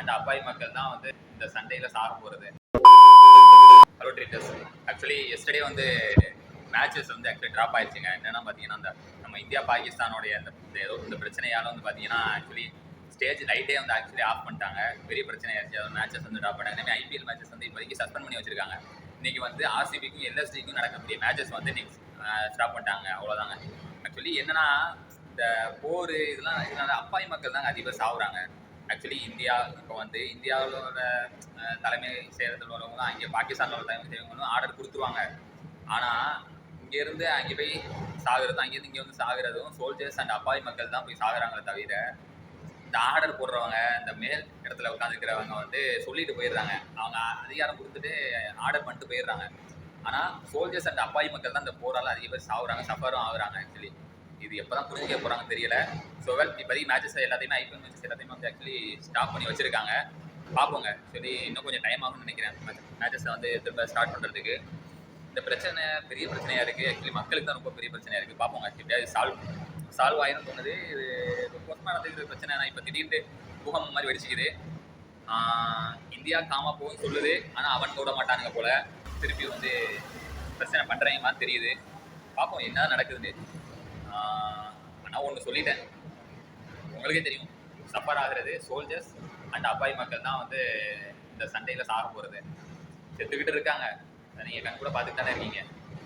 And அப்பாவி மக்கள் தான் வந்து இந்த சண்டையில் சாக போகிறது. ஹலோ ட்ரீட்டர்ஸ், ஆக்சுவலி எஸ்டர்டே வந்து மேட்சஸ் வந்து ஆக்சுவலி ட்ராப் ஆயிடுச்சுங்க. என்னென்னா பார்த்தீங்கன்னா, அந்த நம்ம இந்தியா பாகிஸ்தானோடைய ஏதோ இந்த பிரச்சனையால் வந்து பார்த்தீங்கன்னா ஆக்சுவலி ஸ்டேஜ் லைட்டே வந்து ஆக்சுவலி ஆஃப் பண்ணிட்டாங்க. பெரிய பிரச்சனை ஆயிடுச்சு. அதாவது மேட்சஸ் வந்து ட்ராப் பண்ணாங்க. இனிமேல் ஐபிஎல் மேட்சஸ் வந்து இப்போதைக்கு சஸ்பெண்ட் பண்ணி வச்சிருக்காங்க. இன்னைக்கு வந்து ஆர்சிபிக்கும் எல்எஸ்டிக்கும் நடக்கக்கூடிய மேட்சஸ் வந்து இன்னைக்கு ஸ்டாப் பண்ணிட்டாங்க. அவ்வளோதாங்க. ஆக்சுவலி என்னன்னா, இந்த போர் இதெல்லாம் அப்பாவி மக்கள் தாங்க அதிகம் சாகுறாங்க. ஆக்சுவலி இந்தியா இப்போ வந்து இந்தியாவோட தலைமை செயலத்தில் உள்ளவங்க அங்கே பாகிஸ்தானில் உள்ள தலைமை செயலங்களும் ஆர்டர் கொடுத்துருவாங்க. ஆனால் இங்கேருந்து அங்கே போய் சாகுறதும் அங்கேருந்து இங்கே வந்து சாகுறதும் சோல்ஜர்ஸ் அண்ட் அப்பாவி மக்கள் தான் போய் சாகுறாங்களே தவிர, இந்த ஆர்டர் போடுறவங்க இந்த மேல் இடத்துல உட்காந்துருக்கிறவங்க வந்து சொல்லிட்டு போயிடுறாங்க. அவங்க அதிகாரம் கொடுத்துட்டு ஆர்டர் பண்ணிட்டு போயிடுறாங்க. ஆனால் சோல்ஜர்ஸ் அண்ட் அப்பாவி மக்கள் தான் இந்த போரால் அதிக பேர் சாகுறாங்க, சஃபரும் ஆகுறாங்க. ஆக்சுவலி இது எப்போ தான் புரிஞ்சுக்க போகிறாங்கன்னு தெரியல. ஸோ இப்போதைக்கு மேட்சஸ் எல்லாத்தையுமே ஐபிஎல் மேட்சஸ் எல்லாத்தையுமே வந்து ஆக்சுவலி ஸ்டாப் பண்ணி வச்சுருக்காங்க. பார்ப்போங்க. ஆக்சுவலி இன்னும் கொஞ்சம் டைம் ஆகும்னு நினைக்கிறேன் மேட்சஸை வந்து திரும்ப ஸ்டார்ட் பண்ணுறதுக்கு. இந்த பிரச்சனை பெரிய பிரச்சனையாக இருக்குது. ஆக்சுவலி மக்களுக்கு தான் ரொம்ப பெரிய பிரச்சனையாக இருக்குது. பார்ப்போங்க, எப்படியாவது சால்வ் ஆயிரும் தோணுது. இது பொறுப்பானது பிரச்சனை. ஆனால் இப்போ திடீர்னு பூகம்பம் மாதிரி வெடிச்சிக்குது. இந்தியா காமா போகும்னு சொல்லுது. ஆனால் அவன் விட மாட்டானுங்க போல். திருப்பி வந்து பிரச்சனை பண்ணுறவங்க மாதிரி தெரியுது. பார்ப்போம் என்ன நடக்குதுன்னு. ஆனால் ஒன்று சொல்லிட்டேன், உங்களுக்கே தெரியும், சஃபர் ஆகிறது சோல்ஜர்ஸ் அண்ட் அப்பாவி மக்கள் தான் வந்து இந்த சண்டையில் சாக போகிறது. செத்துக்கிட்டு இருக்காங்க. நீங்கள் கண் கூட பார்த்துட்டு தானே இருக்கீங்க.